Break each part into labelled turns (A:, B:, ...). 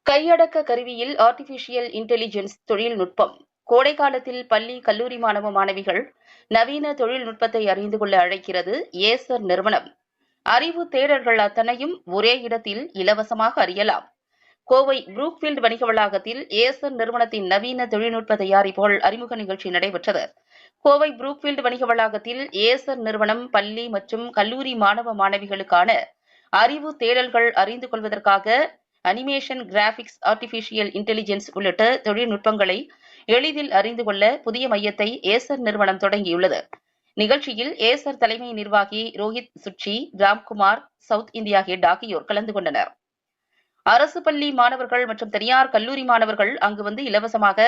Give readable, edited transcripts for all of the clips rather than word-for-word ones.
A: கையடக்க கருவியில் artificial intelligence தொழில்நுட்பம் கோடை காலத்தில் பள்ளி, கல்லூரி மாணவ மாணவிகள் நவீன தொழில்நுட்பத்தை அறிந்து கொள்ள அழைக்கிறது ஏசர் நிறுவனம். அறிவு தேடல்கள் அத்தனையும் ஒரே இடத்தில் இலவசமாக அறியலாம். கோவை புரூக்ஃபீல்டு வணிக வளாகத்தில் ஏசர் நிறுவனத்தின் நவீன தொழில்நுட்ப தயாரிப்புகள் அறிமுக நிகழ்ச்சி நடைபெற்றது. கோவை புரூக்ஃபீல்டு வணிக வளாகத்தில் ஏசர் நிறுவனம் பள்ளி மற்றும் கல்லூரி மாணவ மாணவிகளுக்கான அறிவு தேடல்கள் அறிந்து கொள்வதற்காக அனிமேஷன், கிராபிக்ஸ், ஆர்டிபிஷியல் இன்டெலிஜென்ஸ் உள்ளிட்ட தொழில்நுட்பங்களை எளிதில் அறிந்து கொள்ள புதிய மையத்தை ஏசர் நிறுவனம் தொடங்கியுள்ளது. நிகழ்ச்சியில் ஏசர் தலைமை நிர்வாகி ரோஹித் சுட்சி, ராம்குமார், சவுத் இந்தியா ஹெட் ஆகியோர் கலந்து கொண்டனர். அரசு பள்ளி மாணவர்கள் மற்றும் தனியார் கல்லூரி மாணவர்கள் அங்கு வந்து இலவசமாக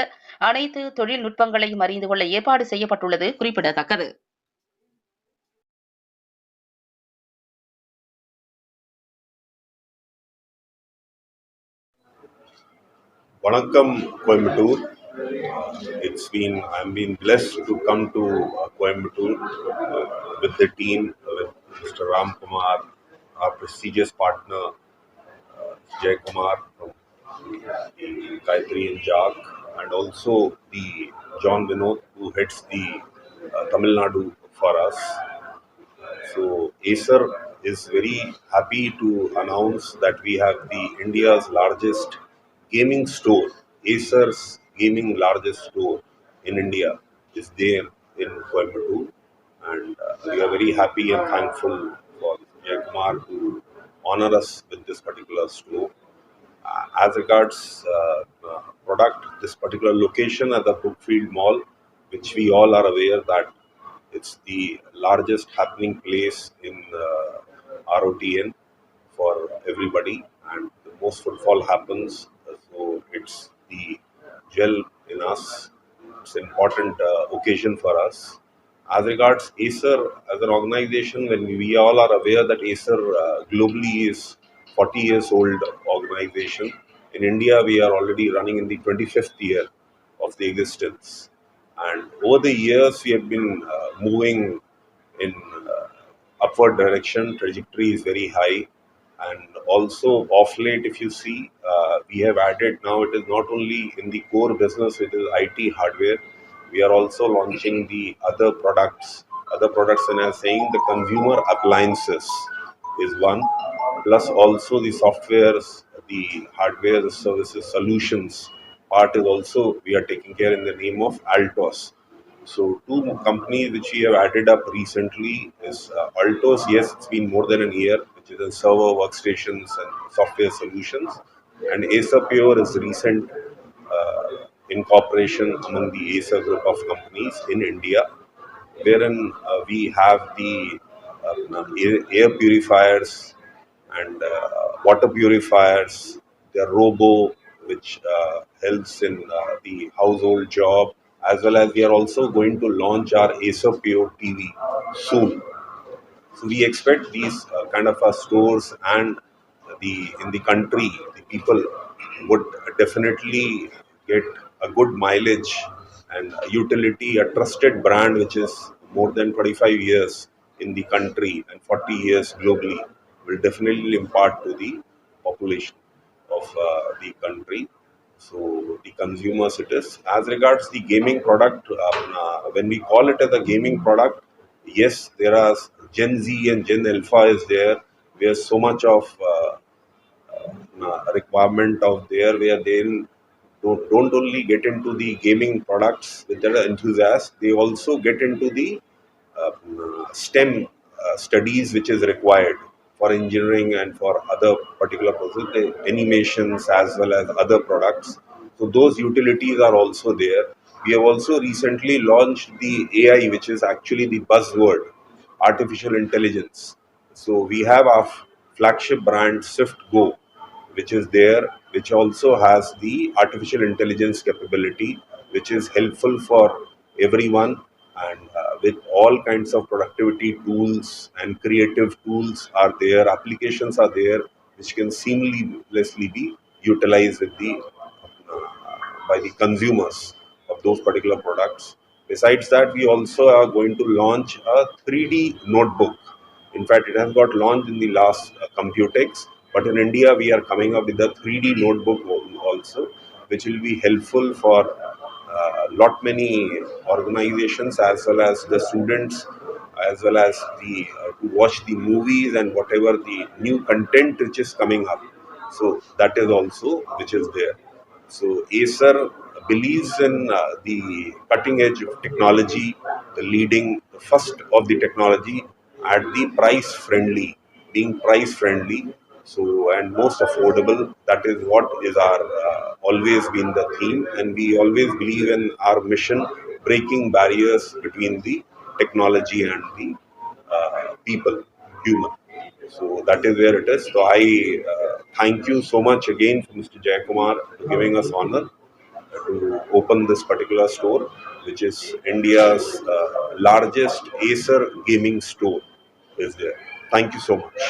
A: அனைத்து தொழில்நுட்பங்களையும் அறிந்து கொள்ள ஏற்பாடு செய்யப்பட்டுள்ளது குறிப்பிடத்தக்கது.
B: Vanakkam Coimbatore. I'm been blessed to come to Coimbatore with the team, with Mr. Ram Kumar, our prestigious partner Jay Kumar from Gayatri and JAG, and also the John Vinod who heads the Tamil Nadu for us. So Acer is very happy to announce that we have the India's largest gaming store. Acer's gaming largest store in India is there in Coimbatore, and we are very happy and thankful for Jay Kumar to honor us with this particular store. As regards product, this particular location at the Brookfield Mall, which we all are aware that it's the largest happening place in ROTN for everybody, and the most footfall happens. So it's the gel in us. It's an important occasion for us. As regards Acer as an organization, when we all are aware that Acer globally is 40 years old organization. In India, we are already running in the 25th year of the existence. And over the years, we have been moving in upward direction. Trajectory is very high. And also, off late, if you see, we have added now, it is not only in the core business, it is IT hardware. We are also launching the other products. Other products, and I am saying the consumer appliances is one, plus also the softwares, the hardware, the services, solutions part is also we are taking care in the name of Altos. So two companies which we have added up recently is Altos. Yes, it's been more than a year, which is in server workstations and software solutions, and Acer Pure is recent incorporation among the Acer group of companies in India, wherein we have the air purifiers and water purifiers, the robo which helps in the household job, as well as we are also going to launch our Acer Pure TV soon. So we expect these kind of stores and in the country, the people would definitely get a good mileage and utility, a trusted brand which is more than 25 years in the country and 40 years globally will definitely impart to the population of the country. So the consumers it is. As regards the gaming product, when we call it as a gaming product, yes, there are Gen Z and Gen Alpha is there, where so much of requirement of there, where they don't only get into the gaming products with their enthusiasts, they also get into the STEM studies which is required for engineering and for other particular processes, animations as well as other products. So those utilities are also there. We have also recently launched the AI, which is actually the buzzword, artificial intelligence. So we have our flagship brand Swift Go, which is there, which also has the artificial intelligence capability, which is helpful for everyone, and with all kinds of productivity tools and creative tools are there, applications are there, which can seamlessly be utilized with by the consumers of those particular products. Besides that, we also are going to launch a 3D notebook. In fact, it has got launched in the last Computex, but in India, we are coming up with a 3D notebook also, which will be helpful for lot many organizations as well as the students, as well as the to watch the movies and whatever the new content which is coming up. So that is also which is there. So Acer believes in the cutting edge of technology, the leading, the first of the technology at the price friendly, being price friendly. So and most affordable. That is what is our always been the theme, and we always believe in our mission, breaking barriers between the technology and the people, human. So that is where it is. So I thank you so much again, Mr. Jayakumar, for giving us honor to open this particular store, which is India's largest Acer gaming store. Is there? Thank you so much.